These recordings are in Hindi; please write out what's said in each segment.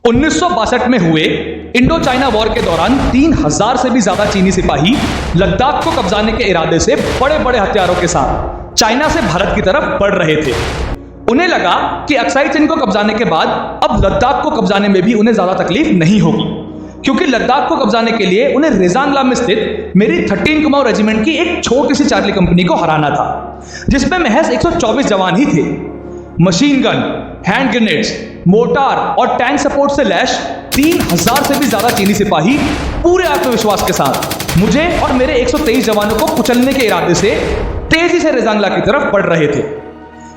1962 में हुए इंडो चाइना वॉर के दौरान 3000 से भी ज्यादा चीनी सिपाही लद्दाख को कब्जाने के इरादे से बड़े बड़े हथियारों के साथ चाइना से भारत की तरफ बढ़ रहे थे। उन्हें लगा कि अक्साई चीन को कब्जाने के बाद अब लद्दाख को कब्जाने में भी उन्हें ज्यादा तकलीफ नहीं होगी, क्योंकि लद्दाख को कब्जाने के लिए उन्हें रेजांगला में स्थित मेरी 13 कुमाऊं रेजिमेंट की एक छोटी सी चार्ली कंपनी को हराना था, जिसमें महज 124 जवान ही थे। Machine gun, hand grenades, mortar और टैंक सपोर्ट से लैश 3000 से भी ज्यादा चीनी सिपाही पूरे आत्मविश्वास के साथ मुझे और मेरे 123 जवानों को कुचलने के इरादे से तेजी से रेजांगला की तरफ बढ़ रहे थे।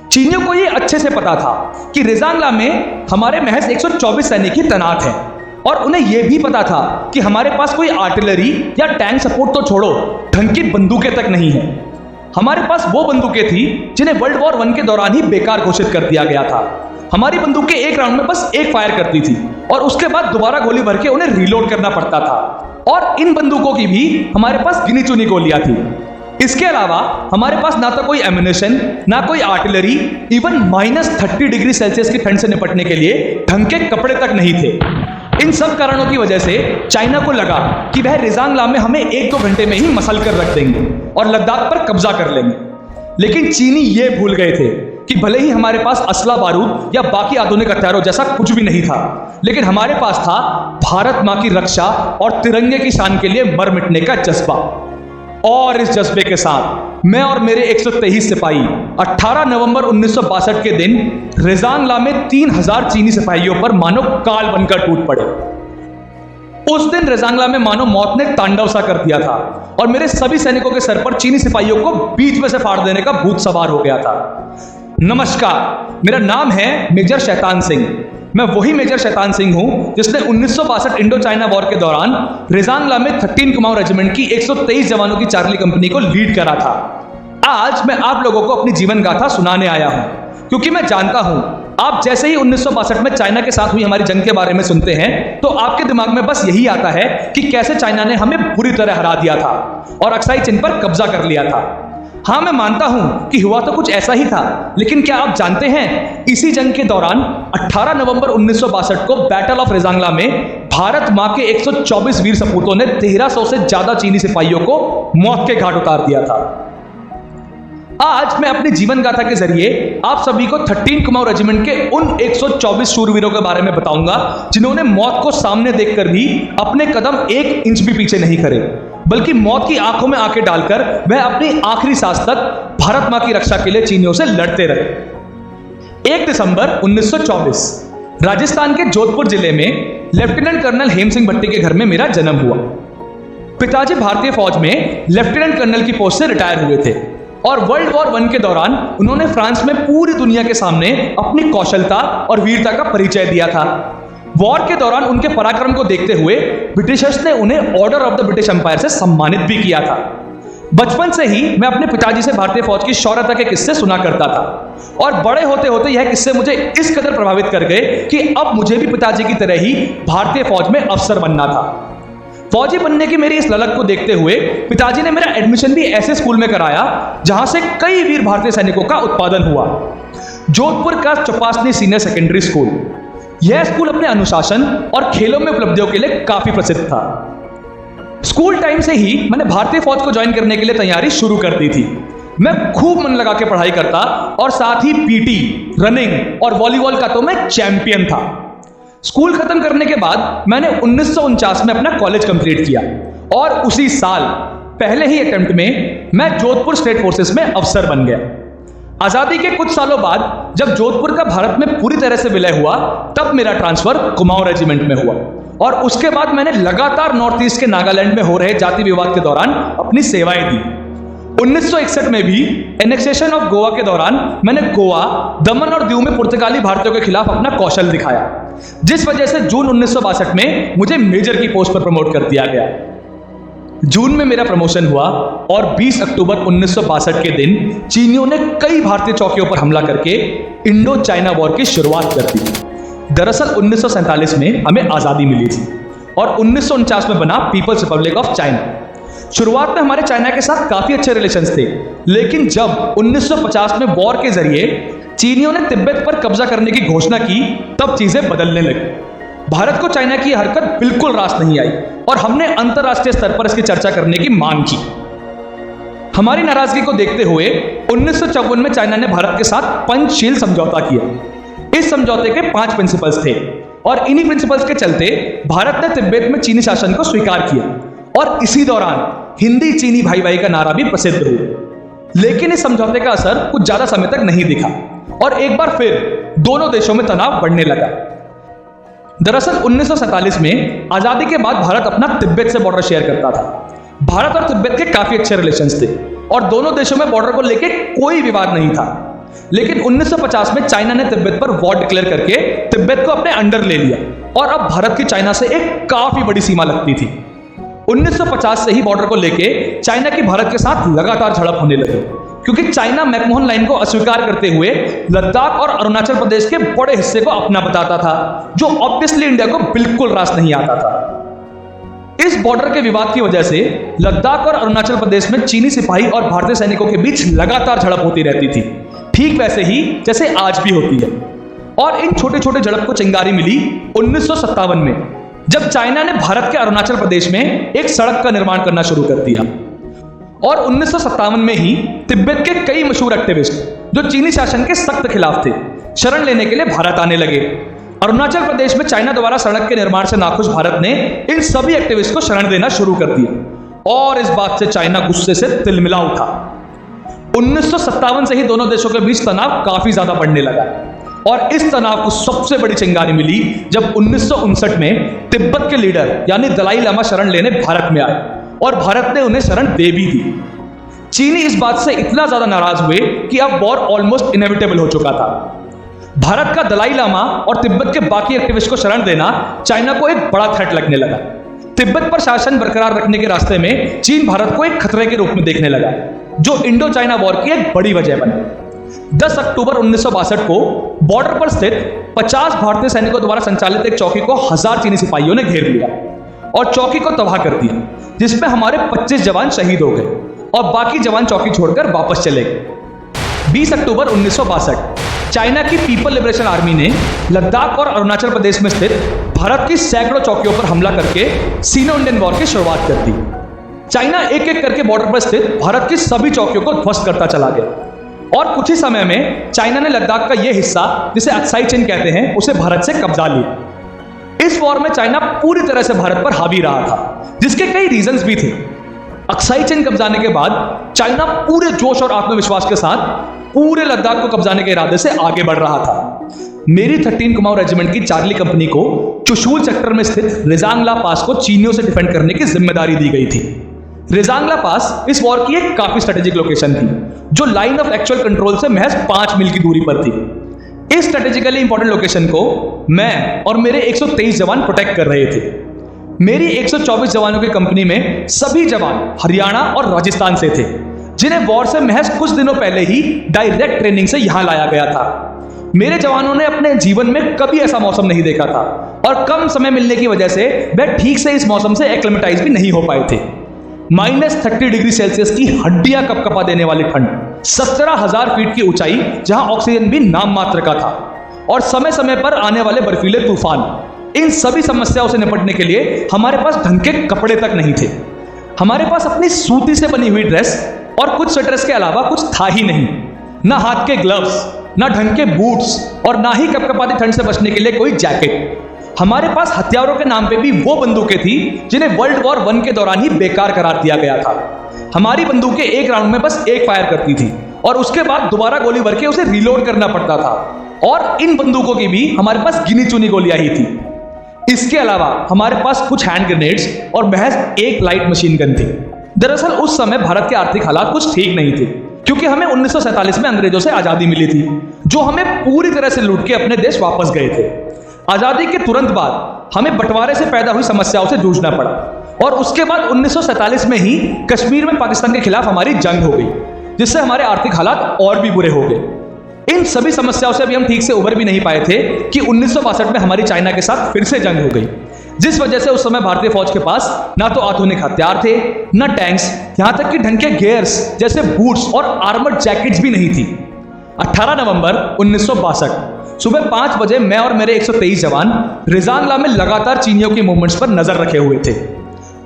चीनियों को यह अच्छे से पता था कि रेजांगला में हमारे महज 124 सैनिक ही तैनात हैं, और उन्हें यह भी पता था कि हमारे पास कोई आर्टिलरी या टैंक सपोर्ट तो छोड़ो, ढंग की बंदूकें तक नहीं है। हमारे पास वो बंदूकें थी जिन्हें वर्ल्ड वॉर 1 के दौरान ही बेकार घोषित कर दिया गया था। हमारी बंदूकें एक राउंड में बस एक फायर करती थी और उसके बाद दोबारा गोली भर के उन्हें रीलोड करना पड़ता था, और इन बंदूकों की भी हमारे पास गिनी चुनी गोलियां थी। इसके अलावा हमारे पास ना तो कोई एम्युनिशन, ना कोई आर्टिलरी, इवन -30 डिग्री सेल्सियस की ठंड से निपटने के लिए ढंग के कपड़े तक नहीं थे। इन सब कारणों की वजह से चाइना को लगा कि वह रेजांगला में हमें 1-2 घंटे में ही मसल कर रख देंगे और लद्दाख पर कब्जा कर लेंगे। लेकिन चीनी ये भूल गए थे कि भले ही हमारे पास असला बारूद या बाकी आधुनिक हथियारों जैसा कुछ भी नहीं था, लेकिन हमारे पास था भारत मां की रक्षा और तिरंगे की शान के लिए मर मिटने का जज्बा। और इस जज्बे के साथ मैं और मेरे 123 सिपाही 18 नवंबर 1962 के दिन रेजांगला में 3000 चीनी सिपाहियों पर मानो काल बनकर टूट पड़े। उस दिन रेजांगला में मानो मौत ने तांडव सा कर दिया था और मेरे सभी सैनिकों के सर पर चीनी सिपाहियों को बीच में से फाड़ देने का भूत सवार हो गया था। नमस्कार, मेरा नाम है मेजर शैतान सिंह। मैं वही मेजर शैतान सिंह हूं जिसने 1962 इंडो चाइना वॉर के दौरान रेजांगला में 13 कुमाऊं रेजिमेंट की 123 जवानों की चार्ली कंपनी को लीड करा था। आज मैं आप लोगों को अपनी जीवन गाथा सुनाने आया हूं, क्योंकि मैं जानता हूं आप जैसे ही 1962 में चाइना के साथ हुई हमारी जंग के बारे में सुनते हैं तो आपके दिमाग में बस यही आता है कि कैसे चाइना ने हमें बुरी तरह हरा दिया था और अक्साई चीन पर कब्जा कर लिया था। हाँ, मैं मानता हूं कि हुआ तो कुछ ऐसा ही था, लेकिन क्या आप जानते हैं इसी जंग के दौरान 18 नवंबर 1962 को बैटल ऑफ रेजांगला में भारत मां के 124 वीर सपूतों ने 1300 से ज्यादा चीनी सिपाहियों को मौत के घाट उतार दिया था। आज मैं अपनी जीवन गाथा के जरिए आप सभी को 13 कुमाऊं रेजिमेंट के उन 124 शूरवीरों के बारे में बताऊंगा जिन्होंने मौत को सामने देखकर भी अपने कदम 1 इंच भी पीछे नहीं करे, बल्कि मौत की आंखों में आंखें डालकर वह अपनी आखिरी सांस तक भारत मां की रक्षा के लिए चीनियों से लड़ते रहे। 1 दिसंबर 1924 राजस्थान के जोधपुर जिले में लेफ्टिनेंट कर्नल हेम सिंह भट्टी के घर में मेरा जन्म हुआ। पिताजी भारतीय फौज में लेफ्टिनेंट कर्नल की पोस्ट से रिटायर हुए थे और वर्ल्ड वॉर 1 के दौरान उन्होंने फ्रांस में पूरी दुनिया के सामने अपनी कौशलता और वीरता का परिचय दिया था। वॉर के दौरान उनके पराक्रम को देखते हुए ब्रिटिशर्स ने उन्हें Order of the British Empire से सम्मानित भी किया था। बचपन से ही मैं अपने पिताजी से भारतीय फौज की शौर्यता के किस्से सुना करता था और बड़े होते होते यह किस्से मुझे इस कदर प्रभावित कर गए कि अब मुझे भी पिताजी की तरह ही भारतीय फौज में अफसर बनना था। फौजी बनने की मेरी इस ललक को देखते हुए पिताजी ने मेरा एडमिशन भी ऐसे स्कूल में कराया जहां से कई वीर भारतीय सैनिकों का उत्पादन हुआ, जोधपुर का चौपासनी सीनियर सेकेंडरी स्कूल। यह स्कूल अपने अनुशासन और खेलों में उपलब्धियों के लिए काफी प्रसिद्ध था। स्कूल टाइम से ही मैंने भारतीय फौज को ज्वाइन करने के लिए तैयारी शुरू कर दी थी। मैं खूब मन लगा के पढ़ाई करता और साथ ही पीटी, रनिंग और वॉलीबॉल का तो मैं चैंपियन था। स्कूल खत्म करने के बाद मैंने 1949 में अपना कॉलेज कंप्लीट किया और उसी साल पहले ही अटेम्प्ट में मैं जोधपुर स्टेट फोर्सेस में अफसर बन गया। आजादी के कुछ सालों बाद जब जोधपुर का भारत में पूरी तरह से विलय हुआ तब मेरा ट्रांसफर कुमाऊं रेजिमेंट में हुआ और उसके बाद मैंने लगातार नॉर्थ ईस्ट के नागालैंड में हो रहे जाति विवाद के दौरान अपनी सेवाएं दी। 1961 में भी एनेक्सेशन ऑफ गोवा के दौरान मैंने गोवा, दमन और दीव में पुर्तगाली भारतीयों के खिलाफ अपना कौशल दिखाया, जिस वजह से जून 1962 में मुझे मेजर की पोस्ट पर प्रमोट कर दिया गया। जून में मेरा प्रमोशन हुआ और 20 अक्टूबर 1962 के दिन चीनियों ने कई भारतीय चौकियों पर हमला करके इंडो चाइना वॉर की शुरुआत कर दी। दरअसल 1947 में हमें आजादी मिली थी और 1949 में बना पीपल्स रिपब्लिक ऑफ चाइना। शुरुआत में हमारे चाइना के साथ काफी अच्छे रिलेशंस थे, लेकिन जब 1950 में वॉर के जरिए चीनियों ने तिब्बत पर कब्जा करने की घोषणा की तब चीजें बदलने लगी। भारत को चाइना की हरकत बिल्कुल रास नहीं आई और हमने अंतरराष्ट्रीय स्तर पर इसकी चर्चा करने की मांग की। हमारी नाराजगी को देखते हुए 1954 में चाइना ने भारत के साथ पंचशील समझौता किया। इस समझौते के 5 प्रिंसिपल्स थे और इन्हीं प्रिंसिपल्स के चलते भारत ने तिब्बत में चीनी शासन को स्वीकार किया और इसी दौरान हिंदी चीनी भाई भाई का नारा भी प्रसिद्ध हुआ। लेकिन इस समझौते का असर कुछ ज्यादा समय तक नहीं दिखा और एक बार फिर दोनों देशों में तनाव बढ़ने लगा। दरअसल 1947 में आजादी के बाद भारत अपना तिब्बत से बॉर्डर शेयर करता था। भारत और तिब्बत के काफी अच्छे रिलेशंस थे और दोनों देशों में बॉर्डर को लेकर कोई विवाद नहीं था। लेकिन 1950 में चाइना ने तिब्बत पर वॉर डिक्लेयर करके तिब्बत को अपने अंडर ले लिया और अब भारत की चाइना से एक काफी बड़ी सीमा लगती थी। 1950 से ही बॉर्डर को लेके चाइना की भारत के साथ लगातार झड़प होने लगी, क्योंकि चाइना मैकमोहन लाइन को अस्वीकार करते हुए लद्दाख और अरुणाचल प्रदेश के बड़े हिस्से को अपना बताता था, जो ऑब्वियसली इंडिया को बिल्कुल रास नहीं आता था। इस बॉर्डर के विवाद की वजह से लद्दाख और अरुणाचल प्रदेश में चीनी सिपाही और भारतीय सैनिकों के बीच लगातार झड़प होती रहती थी, ठीक वैसे ही जैसे आज भी होती है। और इन छोटे छोटे झड़प को चिंगारी मिली 1957 में, जब चाइना ने भारत के अरुणाचल प्रदेश में एक सड़क का निर्माण करना शुरू कर दिया। और 1957 में ही तिब्बत के कई मशहूर एक्टिविस्ट जो चीनी शासन के सख्त खिलाफ थे, शरण लेने के लिए भारत आने लगे। अरुणाचल प्रदेश में चाइना द्वारा सड़क के निर्माण से नाखुश भारत ने इन सभी एक्टिविस्ट को शरण देना शुरू कर दिया और इस बात से चाइना गुस्से से तिलमिला उठा। 1957 से ही दोनों देशों के बीच तनाव काफी ज्यादा बढ़ने लगा और इस तनाव को सबसे बड़ी चिंगारी मिली जब 1959 में तिब्बत के लीडर यानी दलाई लामा शरण लेने भारत में आए और भारत ने उन्हें शरण दे भी दी। चीनी इस बात से इतना ज्यादा नाराज हुए कि अब वॉर ऑलमोस्ट इनएविटेबल हो चुका था। भारत का दलाई लामा और तिब्बत के बाकी एक्टिविस्ट को शरण देना चाइना को एक बड़ा थ्रेट लगने लगा। तिब्बत पर शासन बरकरार रखने के रास्ते में चीन भारत को एक खतरे के रूप में देखने लगा, जो इंडो चाइना वॉर की एक बड़ी वजह बनी। 10 अक्टूबर 1962 को बॉर्डर पर स्थित 50 भारतीय सैनिकों द्वारा संचालित एक चौकी को 1000 चीनी सिपाहियों ने घेर लिया और चौकी को तबाह कर दिया, जिसमें हमारे 25 जवान शहीद हो गए और बाकी जवान चौकी छोड़कर वापस चले गए। 20 अक्टूबर 1962 चाइना की पीपल लिबरेशन आर्मी ने लद्दाख और अरुणाचल प्रदेश में स्थित भारत की सैकड़ों चौकियों पर हमला करके सीनो इंडियन वॉर की शुरुआत कर दी। चाइना एक एक करके बॉर्डर पर स्थित भारत की सभी चौकियों को ध्वस्त करता चला गया और कुछ ही समय में चाइना ने लद्दाख का यह हिस्सा, जिसे अक्साई चीन कहते हैं, उसे भारत से कब्जा लिया। इस वॉर में चाइना पूरी तरह से भारत पर हावी रहा था, जिसके कई रीजंस भी थे। अक्साई चीन कब्जाने के बाद चाइना पूरे जोश और आत्मविश्वास के साथ पूरे लद्दाख को कब्जाने के इरादे से आगे बढ़ रहा था। मेरी 13 कुमाऊं रेजिमेंट की चार्ली कंपनी को चुशूल सेक्टर में स्थित रिजांगला पास को चीनियों से डिफेंड करने की जिम्मेदारी दी गई थी। रिजांगला पास इस वॉर की एक काफी स्ट्रेटेजिक लोकेशन थी, जो लाइन ऑफ एक्चुअल कंट्रोल से महज 5 मील की दूरी पर थी। इस स्ट्रेटेजिकली इंपॉर्टेंट लोकेशन को मैं और मेरे 123 जवान प्रोटेक्ट कर रहे थे। मेरी 124 जवानों की कंपनी में सभी जवान हरियाणा और राजस्थान से थे, जिन्हें वॉर से महज कुछ दिनों पहले ही डायरेक्ट ट्रेनिंग से यहां लाया गया था। मेरे जवानों ने अपने जीवन में कभी ऐसा मौसम नहीं देखा था और कम समय मिलने की वजह से वह ठीक से इस मौसम से एक्लिमेटाइज भी नहीं हो पाए थे। -30 डिग्री सेल्सियस की हड्डियां कपकपा देने वाली ठंड, 17,000 फीट की ऊंचाई जहां ऑक्सीजन भी नाम मात्र का था, और समय समय पर आने वाले बर्फीले तूफान, इन सभी समस्याओं से निपटने के लिए हमारे पास ढंग के कपड़े तक नहीं थे। हमारे पास अपनी सूती से बनी हुई ड्रेस और कुछ स्वेटर्स के अलावा कुछ था ही नहीं। ना हाथ के ग्लव्स, ना ढंग के बूट्स और ना ही कपकपाती ठंड से बचने के लिए कोई जैकेट। हमारे पास हथियारों के नाम पे भी वो बंदूकें थी जिन्हें वर्ल्ड वॉर 1 के दौरान ही बेकार करार दिया गया था। हमारी बंदूकें एक राउंड में बस एक फायर करती थी और उसके बाद दोबारा गोली भर के उसे रिलोड करना पड़ता था, और इन बंदूकों की भी हमारे पास गिनी चुनी गोलियां ही थी। इसके अलावा हमारे पास कुछ हैंड ग्रेनेड्स और महज एक लाइट मशीन गन थी। दरअसल उस समय भारत के आर्थिक हालात कुछ ठीक नहीं थे, क्योंकि हमें 1947 में अंग्रेजों से आजादी मिली थी, जो हमें पूरी तरह से लूट के अपने देश वापस गए थे। आजादी के तुरंत बाद हमें बंटवारे से पैदा हुई समस्याओं से जूझना पड़ा और उसके बाद 1947 में ही कश्मीर में पाकिस्तान के खिलाफ हमारी जंग हो गई, जिससे हमारे आर्थिक हालात और भी बुरे हो गए। इन सभी समस्याओं से भी हम ठीक से उभर भी नहीं पाए थे कि 1962 में हमारी चाइना के साथ फिर से जंग हो गई, जिस वजह से उस समय भारतीय फौज के पास ना तो आधुनिक हथियार थे, ना टैंक्स, यहां तक कि ढंग के गियर्स जैसे बूट्स और आर्मर्ड जैकेट्स भी नहीं थी। 18 नवंबर 1962 सुबह 5 बजे मैं और मेरे 123 जवान रिजांगला में लगातार चीनियों की मूवमेंट्स पर नजर रखे हुए थे।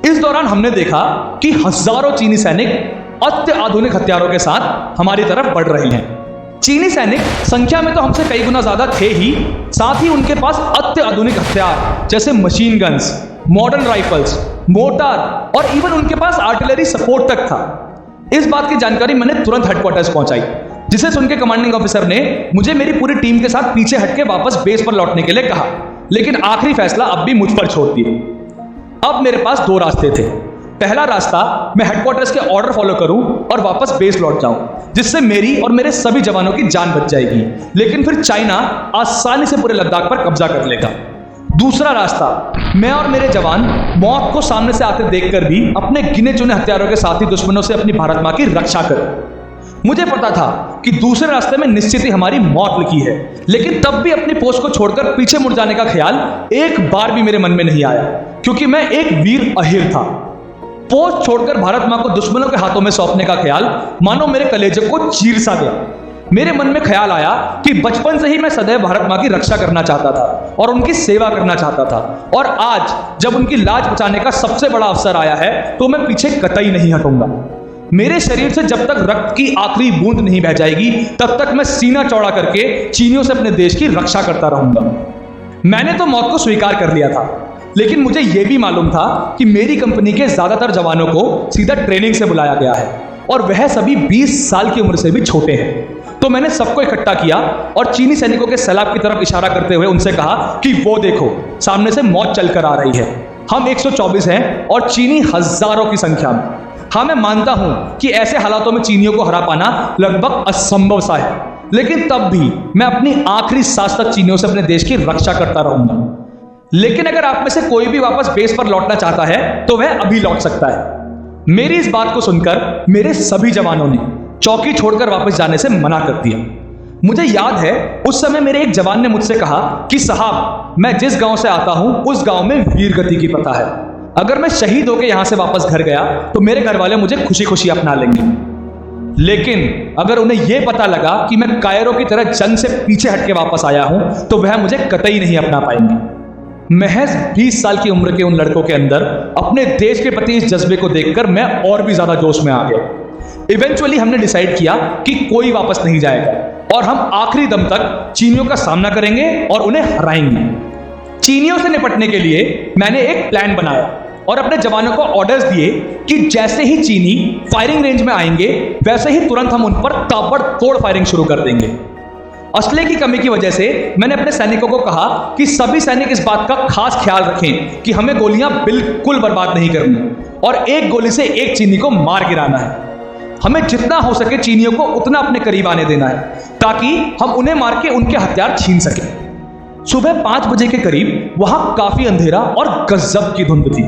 इस दौरान हमने देखा कि हजारों चीनी सैनिक अत्याधुनिक हथियारों के साथ हमारी तरफ बढ़ रहे हैं। चीनी सैनिक संख्या में तो हमसे कई गुना ज्यादा थे ही, साथ ही उनके पास अत्याधुनिक हथियार जैसे machine guns, modern rifles, mortar और इवन उनके पास आर्टिलरी सपोर्ट तक था। इस बात की जानकारी मैंने तुरंत हेडक्वार्टर्स पहुंचाई, जिसे सुन के कमांडिंग ऑफिसर ने मुझे मेरी पूरी टीम के साथ पीछे हटके वापस बेस पर लौटने के लिए कहा, लेकिन आखिरी फैसला अब भी मुझ पर छोड़ दिया। अब मेरे पास 2 रास्ते थे। पहला रास्ता, मैं हेडक्वार्टर्स के ऑर्डर फॉलो करूं और वापस बेस लौट जाऊं, जिससे मेरी और मेरे सभी जवानों की जान बच जाएगी, लेकिन फिर चाइना आसानी से पूरे लद्दाख पर कब्जा कर लेगा। दूसरा रास्ता, मैं और मेरे जवान मौत को सामने से आते देखकर भी अपने गिने चुने हथियारों के साथ ही दुश्मनों से अपनी भारत मां की रक्षा करें। मुझे पता था कि दूसरे रास्ते में निश्चित ही हमारी मौत लिखी है, लेकिन तब भी अपनी पोस्ट को छोड़कर पीछे मुड़ जाने का ख्याल एक बार भी मेरे मन में नहीं आया, क्योंकि मैं एक वीर अहिर था। पोस्ट छोड़कर भारत मां को दुश्मनों के हाथों में सौंपने का ख्याल मानो मेरे कलेजे को चीर सा गया। मेरे मन में ख्याल आया कि बचपन से ही मैं सदैव भारत मां की रक्षा करना चाहता था और उनकी सेवा करना चाहता था, और आज जब उनकी लाज बचाने का सबसे बड़ा अवसर आया है तो मैं पीछे कतई नहीं हटूंगा। मेरे शरीर से जब तक रक्त की आखिरी बूंद नहीं बह जाएगी, तब तक मैं सीना चौड़ा करके चीनियों से अपने देश की रक्षा करता रहूंगा। मैंने तो मौत को स्वीकार कर लिया था, लेकिन मुझे यह भी मालूम था कि मेरी कंपनी के ज्यादातर जवानों को सीधा ट्रेनिंग से बुलाया गया है, और वह सभी 20 साल की उम्र से भी छोटे हैं। तो मैंने सबको इकट्ठा किया और चीनी सैनिकों के सैलाब की तरफ इशारा करते हुए उनसे कहा कि वो देखो, सामने से मौत चलकर आ रही है। हम 124 हैं और चीनी हजारों की संख्या में। हाँ, मैं मानता हूं कि ऐसे हालातों में चीनियों को हरा पाना लगभग असंभव सा है, लेकिन तब भी मैं अपनी आखिरी सांस तक चीनियों से अपने देश की रक्षा करता रहूंगा। लेकिन अगर आप में से कोई भी वापस बेस पर लौटना चाहता है तो वह अभी लौट सकता है। मेरी इस बात को सुनकर मेरे सभी जवानों ने चौकी छोड़कर वापस जाने से मना कर दिया। मुझे याद है उस समय मेरे एक जवान ने मुझसे कहा कि साहब, मैं जिस गांव से आता हूं उस गांव में वीर गति की प्रथा है। अगर मैं शहीद होकर यहां से वापस घर गया तो मेरे घर वाले मुझे खुशी खुशी अपना लेंगे, लेकिन अगर उन्हें यह पता लगा कि मैं कायरों की तरह जंग से पीछे हटके वापस आया हूं तो वह मुझे कतई नहीं अपना पाएंगे। महज 20 साल की उम्र के उन लड़कों के अंदर अपने देश के प्रति इस जज्बे को देखकर मैं और भी ज्यादा जोश में आ गया। इवेंचुअली हमने डिसाइड किया कि कोई वापस नहीं जाएगा और हम आखिरी दम तक चीनियों का सामना करेंगे और उन्हें हराएंगे। चीनियों से निपटने के लिए मैंने एक प्लान बनाया और अपने जवानों को ऑर्डर्स दिए कि जैसे ही चीनी फायरिंग रेंज में आएंगे वैसे ही तुरंत हम उन पर ताबड़तोड़ फायरिंग शुरू कर देंगे। असले की कमी की वजह से मैंने अपने सैनिकों को कहा कि सभी सैनिक इस बात का खास ख्याल रखें कि हमें गोलियां बिल्कुल बर्बाद नहीं करनी और एक गोली से एक चीनी को मार गिराना है। हमें जितना हो सके चीनियों को उतना अपने करीब आने देना है ताकि हम उन्हें मार के उनके हथियार छीन सकें। सुबह 5 बजे के करीब वहां काफी अंधेरा और गजब की धुंध थी,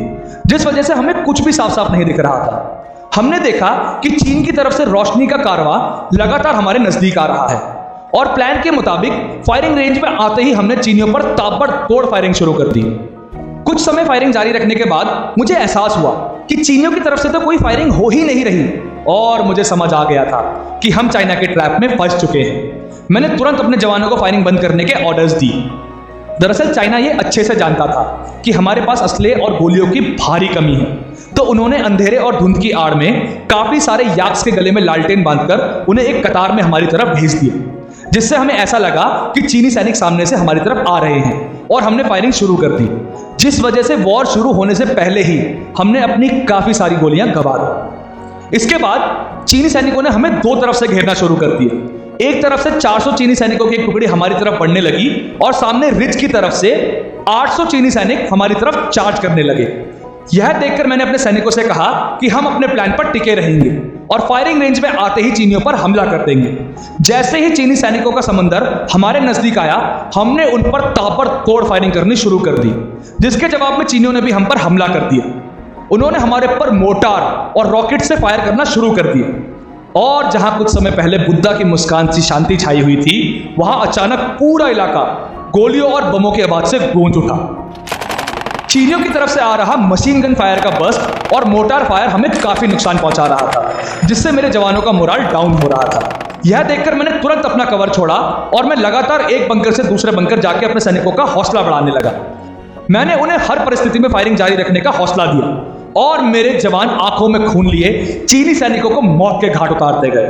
जिस वजह से हमें कुछ भी साफ साफ नहीं दिख रहा था। हमने देखा कि चीन की तरफ से रोशनी का कारवां लगातार हमारे नजदीक आ रहा है और प्लान के मुताबिक फायरिंग रेंज में आते ही हमने चीनियों पर ताबड़तोड़ फायरिंग शुरू कर दी। कुछ समय फायरिंग जारी रखने के बाद मुझे एहसास हुआ कि चीनियों की तरफ से तो कोई फायरिंग हो ही नहीं रही और मुझे समझ आ गया था कि हम चाइना के ट्रैप में फंस चुके हैं। मैंने तुरंत अपने जवानों को फायरिंग बंद करने के ऑर्डर्स दिए। दरअसल चाइना ये अच्छे से जानता था कि हमारे पास असले और गोलियों की भारी कमी है, तो उन्होंने अंधेरे और धुंध की आड़ में काफी सारे याक्स के गले में लालटेन बांधकर उन्हें एक कतार में हमारी तरफ भेज दिया, जिससे हमें ऐसा लगा कि चीनी सैनिक सामने से हमारी तरफ आ रहे हैं और हमने फायरिंग शुरू कर दी, जिस वजह से वॉर शुरू होने से पहले ही हमने अपनी काफी सारी गोलियां गंवा दी। इसके बाद चीनी सैनिकों ने हमें 2 तरफ से घेरना शुरू कर दिया। एक तरफ से 400 चीनी सैनिकों की एक टुकड़ी हमारी तरफ बढ़ने लगी और सामने रिज की तरफ से 800 चीनी सैनिक हमारी तरफ चार्ज करने लगे। यह देखकर मैंने अपने सैनिकों से कहा कि हम अपने प्लान पर टिके रहेंगे और फायरिंग रेंज में आते ही चीनियों पर हमला कर देंगे। जैसे ही चीनी सैनिकों का समंदर हमारे नजदीक आया, हमने उन पर ताबड़तोड़ फायरिंग करनी शुरू कर दी, जिसके जवाब में चीनियों ने भी हम पर हमला कर दिया। उन्होंने हमारे पर मोर्टार और रॉकेट से फायर करना शुरू कर दिया और जहां कुछ समय पहले बुद्धा की मुस्कान सी शांति छाई हुई थी, वहां अचानक पूरा इलाका गोलियों और बमों की आवाज से गूंज उठा। चीनियों की तरफ से आ रहा मशीन गन फायर का बर्स्ट और मोर्टार फायर हमें काफी नुकसान पहुंचा रहा था, जिससे मेरे जवानों का मोराल डाउन हो रहा था। यह देखकर मैंने तुरंत अपना कवर छोड़ा और मैं लगातार एक बंकर से दूसरे बंकर जाके अपने सैनिकों का हौसला बढ़ाने लगा। मैंने उन्हें हर परिस्थिति में फायरिंग जारी रखने का हौसला दिया और मेरे जवान आंखों में खून लिए चीनी सैनिकों को मौत के घाट उतारते गए।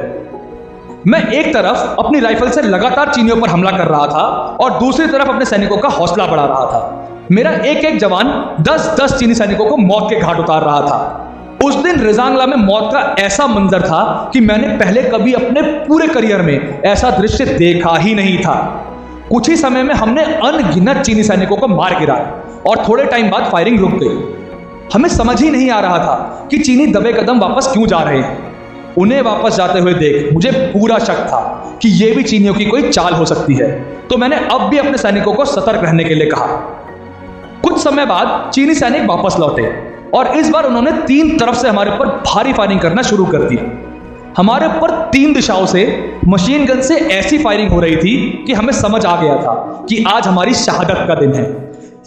मैं एक तरफ अपनी राइफल से लगातार चीनियों पर हमला कर रहा था और दूसरी तरफ अपने सैनिकों का हौसला बढ़ा रहा था। मेरा एक एक जवान 10-10 चीनी सैनिकों को मौत के घाट उतार रहा था। उस दिन रेजांगला में मौत का ऐसा मंजर था कि मैंने पहले कभी अपने पूरे करियर में ऐसा दृश्य देखा ही नहीं था। कुछ ही समय में हमने अनगिनत चीनी सैनिकों को मार गिराया और थोड़े टाइम बाद फायरिंग रुक गई। हमें समझ ही नहीं आ रहा था कि चीनी दबे कदम वापस क्यों जा रहे हैं। उन्हें वापस जाते हुए देख मुझे पूरा शक था कि यह भी चीनियों की कोई चाल हो सकती है, तो मैंने अब भी अपने सैनिकों को सतर्क रहने के लिए कहा। कुछ समय बाद चीनी सैनिक वापस लौटे और इस बार उन्होंने 3 तरफ से हमारे ऊपर भारी फायरिंग करना शुरू कर दी। हमारे ऊपर 3 दिशाओं से मशीन गन से ऐसी फायरिंग हो रही थी कि हमें समझ आ गया था कि आज हमारी शहादत का दिन है।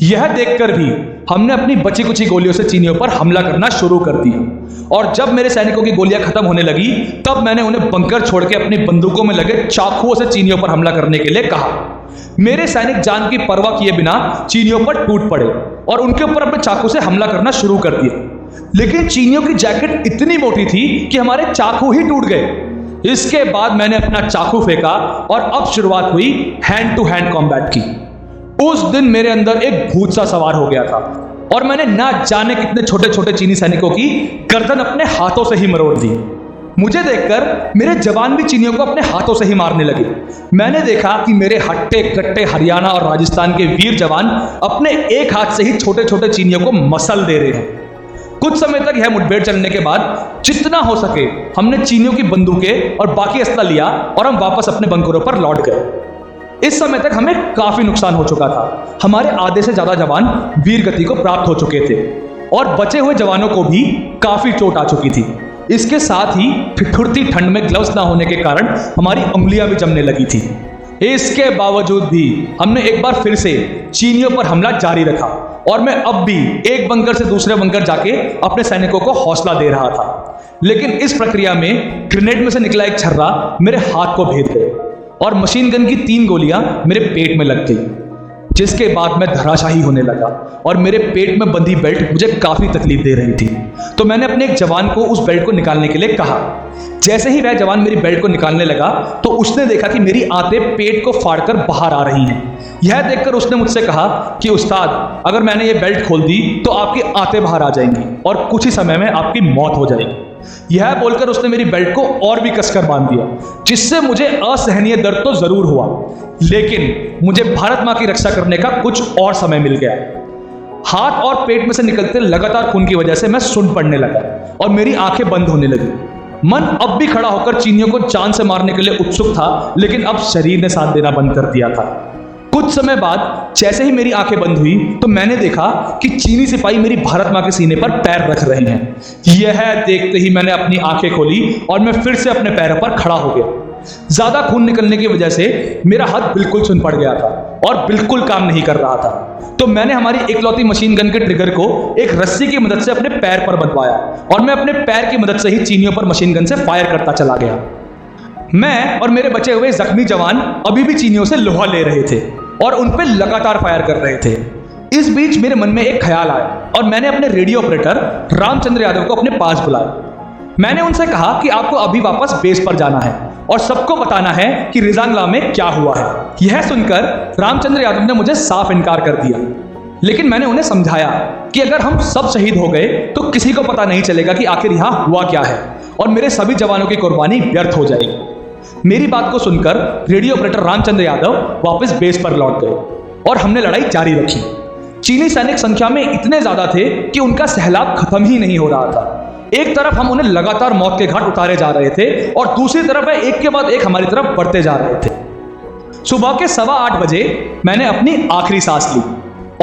यह देखकर भी हमने अपनी बची कुची गोलियों से चीनियों पर हमला करना शुरू कर दिया और जब मेरे सैनिकों की गोलियां खत्म होने लगी तब मैंने उन्हें बंकर छोड़ के अपनी बंदूकों में लगे चाकुओं से चीनियों पर हमला करने के लिए कहा। मेरे सैनिक जान की परवाह किए बिना चीनियों पर टूट पड़े और उनके ऊपर अपने चाकू से हमला करना शुरू कर दिया। लेकिन चीनियों की जैकेट इतनी मोटी थी कि हमारे चाकू ही टूट गए। इसके बाद मैंने अपना चाकू फेंका और अब शुरुआत हुई हैंड टू हैंड कॉम्बैट की। उस दिन मेरे अंदर एक भूत सा सवार हो गया था और मैंने ना जाने कितने छोटे छोटे चीनी सैनिकों की गर्दन अपने हाथों से ही मरोड़ दी। मुझे देखकर मेरे जवान भी चीनियों को अपने हाथों से ही मारने लगे। मैंने देखा कि मेरे हट्टे कट्टे हरियाणा और राजस्थान के वीर जवान अपने एक हाथ से ही छोटे छोटे चीनियों को मसल दे रहे हैं। कुछ समय तक यह मुठभेड़ चलने के बाद जितना हो सके हमने चीनियों की बंदूकें और बाकी अस्त्र लिया और हम वापस अपने बंकरों पर लौट गए। इस समय तक हमें काफी नुकसान हो चुका था। हमारे आधे से ज्यादा जवान वीर गति को प्राप्त हो चुके थे और बचे हुए जवानों को भी काफी चोट आ चुकी थी। इसके साथ ही ठिठुरती ठंड में ग्लव्स ना होने के कारण हमारी उंगलियां भी जमने लगी थी। इसके बावजूद भी हमने एक बार फिर से चीनियों पर हमला जारी रखा और मैं अब भी एक बंकर से दूसरे बंकर जाके अपने सैनिकों को हौसला दे रहा था। लेकिन इस प्रक्रिया में ग्रेनेड में से निकला एक छर्रा मेरे हाथ को भेद गए और मशीन गन की 3 गोलियां मेरे पेट में लग गई, जिसके बाद मैं धराशायी होने लगा और मेरे पेट में बंधी बेल्ट मुझे काफी तकलीफ दे रही थी। तो मैंने अपने एक जवान को उस बेल्ट को निकालने के लिए कहा। जैसे ही वह जवान मेरी बेल्ट को निकालने लगा तो उसने देखा कि मेरी आंतें पेट को फाड़कर बाहर आ रही हैं। यह देखकर उसने मुझसे कहा कि उस्ताद, अगर मैंने ये बेल्ट खोल दी तो आपकी आंतें बाहर आ जाएंगी और कुछ ही समय में आपकी मौत हो जाएगी। यह बोलकर उसने मेरी बेल्ट को और भी कसकर बांध दिया, जिससे मुझे असहनीय दर्द तो जरूर हुआ, लेकिन मुझे भारत मां की रक्षा करने का कुछ और समय मिल गया। हाथ और पेट में से निकलते लगातार खून की वजह से मैं सुन्न पड़ने लगा और मेरी आंखें बंद होने लगी। मन अब भी खड़ा होकर चीनियों को जान से मारने के लिए उत्सुक था, लेकिन अब शरीर ने साथ देना बंद कर दिया था। कुछ समय बाद जैसे ही मेरी आंखें बंद हुई तो मैंने देखा कि चीनी सिपाही मेरी भारत मां के सीने पर पैर रख रहे हैं। यह देखते ही मैंने अपनी आंखें खोली और मैं फिर से अपने पैरों पर खड़ा हो गया। ज्यादा खून निकलने की वजह से मेरा हाथ बिल्कुल सुन्न पड़ गया था और बिल्कुल काम नहीं कर रहा था। तो मैंने हमारी इकलौती मशीन गन के ट्रिगर को एक रस्सी की मदद से अपने पैर पर बंधवाया और मैं अपने पैर की मदद से ही चीनियों पर मशीन गन से फायर करता चला गया। मैं और मेरे बचे हुए जख्मी जवान अभी भी चीनियों से लोहा ले रहे थे और उन पर लगातार फायर कर रहे थे। इस बीच मेरे मन में एक ख्याल आया और मैंने अपने रेडियो ऑपरेटर रामचंद्र यादव को अपने पास बुलाया। मैंने उनसे कहा कि आपको अभी वापस बेस पर जाना है और सबको बताना है कि रेजांगला में क्या हुआ है। यह सुनकर रामचंद्र यादव ने मुझे साफ इनकार कर दिया, लेकिन मैंने उन्हें समझाया कि अगर हम सब शहीद हो गए तो किसी को पता नहीं चलेगा कि आखिर यहाँ हुआ क्या है और मेरे सभी जवानों की कुर्बानी व्यर्थ हो जाएगी। मेरी बात को सुनकर रेडियो ऑपरेटर रामचंद्र यादव वापस बेस पर लौट गए और हमने लड़ाई जारी रखी। चीनी सैनिक संख्या में इतने ज्यादा थे कि उनका सहलाब खत्म ही नहीं हो रहा था। एक तरफ हम उन्हें लगातार मौत के घाट उतारे जा रहे थे और दूसरी तरफ वह एक के बाद एक हमारी तरफ बढ़ते जा रहे थे। सुबह के 8:15 बजे मैंने अपनी आखिरी सांस ली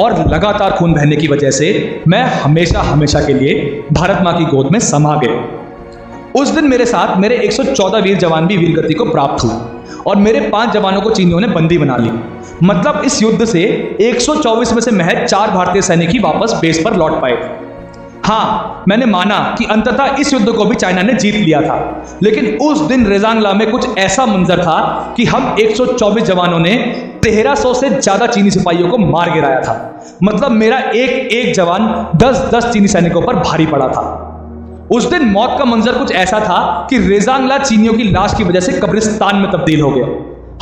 और लगातार खून बहने की वजह से मैं हमेशा हमेशा के लिए भारत मां की गोद में समा गया। उस दिन मेरे साथ मेरे 114 वीर जवान भी वीरगति को प्राप्त हुए और मेरे 5 जवानों को चीनियों ने बंदी बना ली। मतलब इस युद्ध से 124 में से महज 4 भारतीय सैनिक ही वापस बेस पर लौट पाए थे। हाँ, मैंने माना कि अंततः इस युद्ध को भी चाइना ने जीत लिया था, लेकिन उस दिन रेजांगला में कुछ ऐसा मंजर था कि हम 124 जवानों ने 1300 से ज्यादा चीनी सिपाहियों को मार गिराया था। मतलब मेरा एक एक जवान 10-10 चीनी सैनिकों पर भारी पड़ा था। उस दिन मौत का मंजर कुछ ऐसा था कि रेजांगला चीनियों की लाश की वजह से कब्रिस्तान में तब्दील हो गया।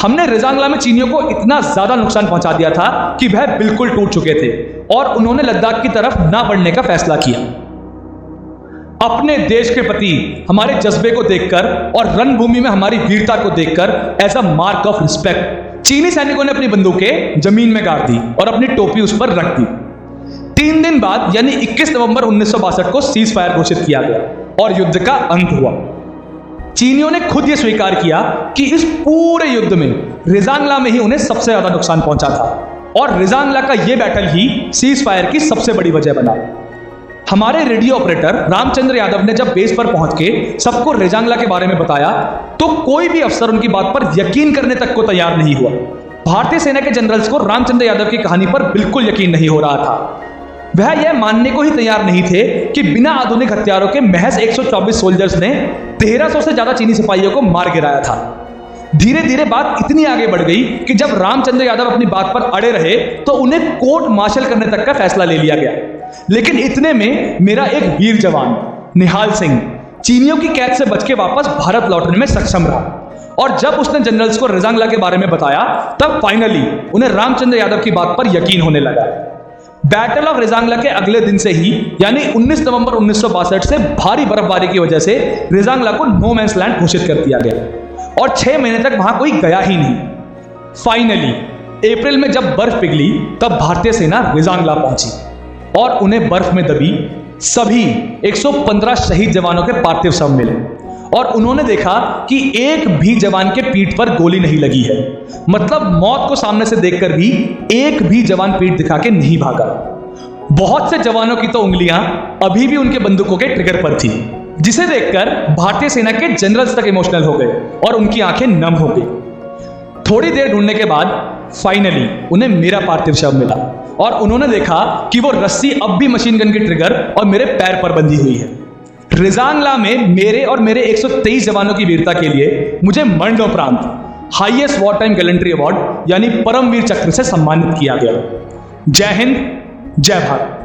हमने रेजांगला में चीनियों को इतना ज्यादा नुकसान पहुंचा दिया था कि वह बिल्कुल टूट चुके थे और उन्होंने लद्दाख की तरफ ना बढ़ने का फैसला किया। अपने देश के प्रति हमारे जज्बे को देखकर और रणभूमि में हमारी वीरता को देखकर as a mark of respect चीनी सैनिकों ने अपनी बंदूकें जमीन में गाड़ दी और अपनी टोपी उस पर रख दी। 3 दिन बाद यानी 21 नवंबर 1962 को सीज फायर घोषित किया गया और युद्ध का अंत हुआ। चीनियों ने खुद यह स्वीकार किया कि इस पूरे युद्ध में रेजांगला में ही उन्हें सबसे ज्यादा नुकसान पहुंचा था और रेजांगला का यह बैटल ही सीज फायर की सबसे बड़ी वजह बना। हमारे रेडियो ऑपरेटर रामचंद्र यादव ने जब बेस पर पहुंच के सबको रेजांगला के बारे में बताया तो कोई भी अफसर उनकी बात पर यकीन करने तक को तैयार नहीं हुआ। भारतीय सेना के जनरल्स को रामचंद्र यादव की कहानी पर बिल्कुल यकीन नहीं हो रहा था। वह यह मानने को ही तैयार नहीं थे कि बिना आधुनिक हथियारों के महज 124 सोल्जर्स ने 1300 से ज्यादा चीनी सिपाहियों को मार गिराया था। धीरे धीरे बात इतनी आगे बढ़ गई कि जब रामचंद्र यादव अपनी बात पर अड़े रहे तो उन्हें कोर्ट मार्शल करने तक का फैसला ले लिया गया। लेकिन इतने में मेरा एक वीर जवान निहाल सिंह चीनियों की कैद से बच के वापस भारत लौटने में सक्षम रहा और जब उसने जनरल्स को रेजांगला के बारे में बताया तब फाइनली उन्हें रामचंद्र यादव की बात पर यकीन होने लगा। बैटल ऑफ रेजांगला के अगले दिन से ही यानी 19 नवंबर 1962 से भारी बर्फबारी की वजह से रेजांगला को नो मैंस लैंड घोषित कर दिया गया और 6 महीने तक वहां कोई गया ही नहीं। फाइनली अप्रैल में जब बर्फ पिघली तब भारतीय सेना रेजांगला पहुंची और उन्हें बर्फ में दबी सभी 115 शहीद जवानों के पार्थिव शव मिले और उन्होंने देखा कि एक भी जवान के पीठ पर गोली नहीं लगी है। मतलब मौत को सामने से देखकर भी एक भी जवान पीठ दिखा के नहीं भागा। बहुत से जवानों की तो उंगलियां अभी भी उनके बंदूकों के ट्रिगर पर थी, जिसे देखकर भारतीय सेना के जनरल्स तक इमोशनल हो गए और उनकी आंखें नम हो गई। थोड़ी देर ढूंढने के बाद फाइनली उन्हें मेरा पार्थिव शव मिला और उन्होंने देखा कि वो रस्सी अब भी मशीन गन के ट्रिगर और मेरे पैर पर बंधी हुई है। रेजांगला में मेरे और मेरे 123 जवानों की वीरता के लिए मुझे मरणोपरांत highest war time gallantry award यानी परमवीर चक्र से सम्मानित किया गया। जय हिंद, जय भारत।